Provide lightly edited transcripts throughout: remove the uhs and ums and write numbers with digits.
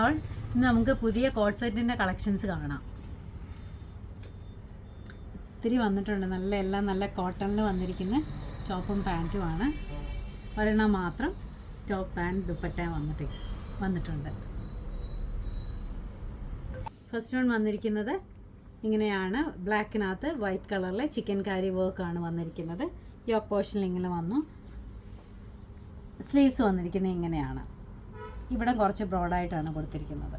All. ഇന്ന് നമുക്ക് പുതിയ കോഡ് സെറ്റിൻ്റെ കളക്ഷൻസ് കാണാം. ഒത്തിരി വന്നിട്ടുണ്ട്. എല്ലാം നല്ല കോട്ടണിൽ വന്നിരിക്കുന്ന ടോപ്പും പാൻറ്റുമാണ്. ഒരെണ്ണം മാത്രം ടോപ്പ് പാൻറ്റ് ദുപ്പട്ട വന്നിട്ടുണ്ട്. ഫസ്റ്റ് വൺ വന്നിരിക്കുന്നത് ഇങ്ങനെയാണ്. ബ്ലാക്കിനകത്ത് വൈറ്റ് കളറിലെ ചിക്കൻ കാരി വർക്കാണ് വന്നിരിക്കുന്നത്. യോക്ക് പോർഷനിൽ ഇങ്ങനെ വന്നു. സ്ലീവ്സ് വന്നിരിക്കുന്നത് ഇങ്ങനെയാണ്. ഇവിടെ കുറച്ച് ബ്രോഡായിട്ടാണ് കൊടുത്തിരിക്കുന്നത്.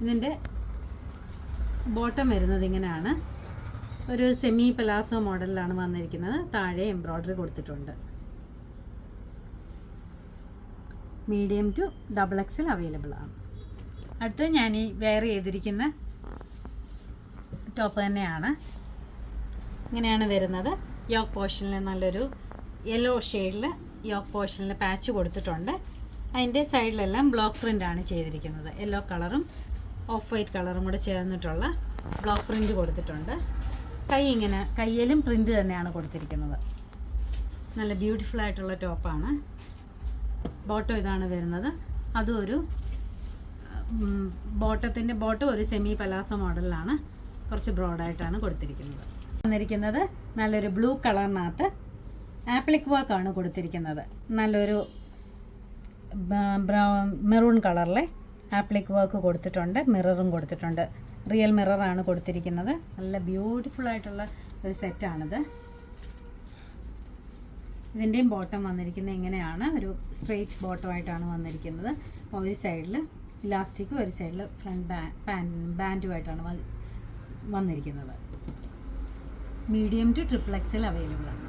ഇതിൻ്റെ ബോട്ടം വരുന്നത് ഇങ്ങനെയാണ്. ഒരു സെമി പലാസോ മോഡലിലാണ് വന്നിരിക്കുന്നത്. താഴെ എംബ്രോയ്ഡറി കൊടുത്തിട്ടുണ്ട്. മീഡിയം ടു XXL അവൈലബിൾ ആണ്. അടുത്ത് ഞാൻ ഈ വെയർ ചെയ്തിരിക്കുന്ന ടോപ്പ് തന്നെയാണ്. ഇങ്ങനെയാണ് വരുന്നത്. യോക്ക് പോർഷനിൽ നല്ലൊരു യെല്ലോ ഷെയ്ഡിൽ യോക്ക് പോർഷനിൽ പാച്ച് കൊടുത്തിട്ടുണ്ട്. അതിൻ്റെ സൈഡിലെല്ലാം ബ്ലോക്ക് പ്രിൻ്റാണ് ചെയ്തിരിക്കുന്നത്. യെല്ലോ കളറും ഓഫ് വൈറ്റ് കളറും കൂടെ ചേർന്നിട്ടുള്ള ബ്ലോക്ക് പ്രിൻ്റ് കൊടുത്തിട്ടുണ്ട്. കയ്യിലും പ്രിൻ്റ് തന്നെയാണ് കൊടുത്തിരിക്കുന്നത്. നല്ല ബ്യൂട്ടിഫുൾ ആയിട്ടുള്ള ടോപ്പാണ്. ബോട്ടം ഇതാണ് വരുന്നത്. അതും ഒരു ബോട്ടം ഒരു സെമി പലാസോ മോഡലിലാണ്. കുറച്ച് ബ്രോഡായിട്ടാണ് കൊടുത്തിരിക്കുന്നത്. വന്നിരിക്കുന്നത് നല്ലൊരു ബ്ലൂ കളറിനകത്ത് ആപ്ലിക് വർക്കാണ് കൊടുത്തിരിക്കുന്നത്. നല്ലൊരു മെറൂൺ കളറിലെ ആപ്ലിക് വർക്ക് കൊടുത്തിട്ടുണ്ട്. മിററും കൊടുത്തിട്ടുണ്ട്. റിയൽ മിററാണ് കൊടുത്തിരിക്കുന്നത്. നല്ല ബ്യൂട്ടിഫുൾ ആയിട്ടുള്ള ഒരു സെറ്റാണിത്. ഇതിൻ്റെയും ബോട്ടം വന്നിരിക്കുന്നത് ഇങ്ങനെയാണ്. ഒരു സ്ട്രെയിറ്റ് ബോട്ടമായിട്ടാണ് വന്നിരിക്കുന്നത്. ഒരു സൈഡിൽ ഇലാസ്റ്റിക്കും ഒരു സൈഡിൽ ഫ്രണ്ട് ബാൻഡുമായിട്ടാണ് വന്നിരിക്കുന്നത്. മീഡിയം ടു XXL അവൈലബിൾ ആണ്.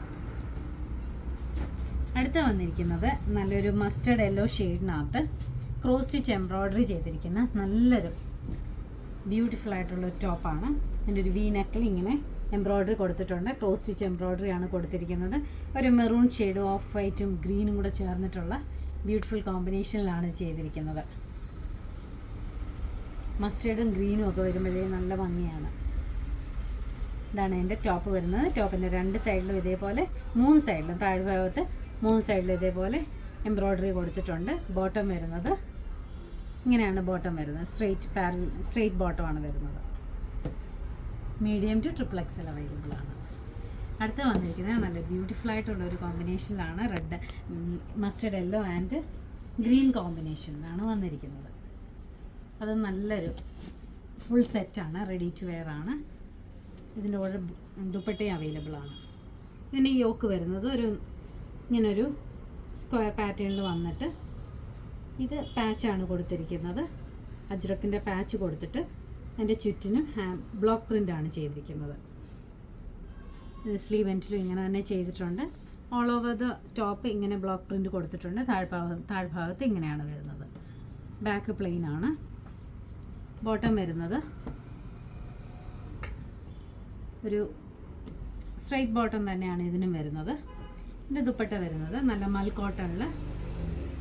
അടുത്ത വന്നിരിക്കുന്നത് നല്ലൊരു മസ്റ്റർഡ് യെല്ലോ ഷെയ്ഡിനകത്ത് ക്രോസ് സ്റ്റിച്ച് എംബ്രോയ്ഡറി ചെയ്തിരിക്കുന്ന നല്ലൊരു ബ്യൂട്ടിഫുൾ ആയിട്ടുള്ളൊരു ടോപ്പാണ്. അതിൻ്റെ ഒരു വി നെക്കിൽ ഇങ്ങനെ എംബ്രോയ്ഡറി കൊടുത്തിട്ടുണ്ട്. ക്രോസ് സ്റ്റിച്ച് എംബ്രോയ്ഡറി ആണ് കൊടുത്തിരിക്കുന്നത്. ഒരു മെറൂൺ ഷെയ്ഡും ഓഫ് വൈറ്റും ഗ്രീനും കൂടെ ചേർന്നിട്ടുള്ള ബ്യൂട്ടിഫുൾ കോമ്പിനേഷനിലാണ് ചെയ്തിരിക്കുന്നത്. മസ്റ്റേർഡും ഗ്രീനും ഒക്കെ വരുമ്പോഴേ നല്ല ഭംഗിയാണ്. ഇതാണ് എൻ്റെ ടോപ്പ് വരുന്നത്. ടോപ്പിൻ്റെ രണ്ട് സൈഡിലും ഇതേപോലെ 3 സൈഡിലും താഴ്ഭാഗത്ത് 3 സൈഡിലും ഇതേപോലെ എംബ്രോയ്ഡറി കൊടുത്തിട്ടുണ്ട്. ബോട്ടം വരുന്നത് ഇങ്ങനെയാണ്. ബോട്ടം വരുന്നത് സ്ട്രെയിറ്റ് ബോട്ടമാണ് വരുന്നത്. മീഡിയം ടു XXL അവൈലബിൾ ആണ്. അടുത്ത് വന്നിരിക്കുന്നത് നല്ല ബ്യൂട്ടിഫുൾ ആയിട്ടുള്ള ഒരു കോമ്പിനേഷനിലാണ്. Red mustard yellow and green കോമ്പിനേഷനിലാണ് വന്നിരിക്കുന്നത്. അത് നല്ലൊരു ഫുൾ സെറ്റാണ്. റെഡി ടു വെയർ ആണ്. ഇതിൻ്റെ കൂടെ ദുപ്പട്ടയും അവൈലബിൾ ആണ്. ഇതിൻ്റെ യോക്ക് വരുന്നത് ഇങ്ങനൊരു സ്ക്വയർ പാറ്റേണിൽ വന്നിട്ട് ഇത് പാച്ചാണ് കൊടുത്തിരിക്കുന്നത്. അജ്രക്കിൻ്റെ പാച്ച് കൊടുത്തിട്ട് അതിൻ്റെ ചുറ്റിനും ബ്ലോക്ക് പ്രിൻ്റാണ് ചെയ്തിരിക്കുന്നത്. സ്ലീവ് എൻഡിലും ഇങ്ങനെ തന്നെ ചെയ്തിട്ടുണ്ട്. ഓൾ ഓവർ ദ ടോപ്പ് ഇങ്ങനെ ബ്ലോക്ക് പ്രിൻ്റ് കൊടുത്തിട്ടുണ്ട്. താഴ്ഭാഗത്ത് ഇങ്ങനെയാണ് വരുന്നത്. ബാക്ക് പ്ലെയിൻ ആണ്. ബോട്ടം വരുന്നത് ഒരു സ്ട്രൈറ്റ് ബോട്ടം തന്നെയാണ് ഇതിനും വരുന്നത്. ഇതിൻ്റെ ദുപ്പട്ട വരുന്നത് നല്ല മൽ കോട്ടണിൽ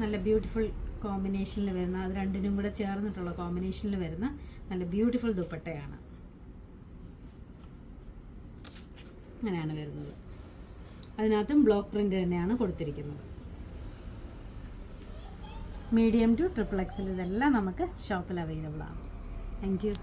നല്ല ബ്യൂട്ടിഫുൾ കോമ്പിനേഷനിൽ വരുന്ന, അത് രണ്ടിനും കൂടെ ചേർന്നിട്ടുള്ള കോമ്പിനേഷനിൽ വരുന്ന നല്ല ബ്യൂട്ടിഫുൾ ദുപ്പട്ടയാണ്. അങ്ങനെയാണ് വരുന്നത്. അതിനകത്തും ബ്ലോക്ക് പ്രിൻ്റ് തന്നെയാണ് കൊടുത്തിരിക്കുന്നത്. മീഡിയം ടു XXL ഇതെല്ലാം നമുക്ക് ഷോപ്പിൽ അവൈലബിൾ ആണ്. Thank you.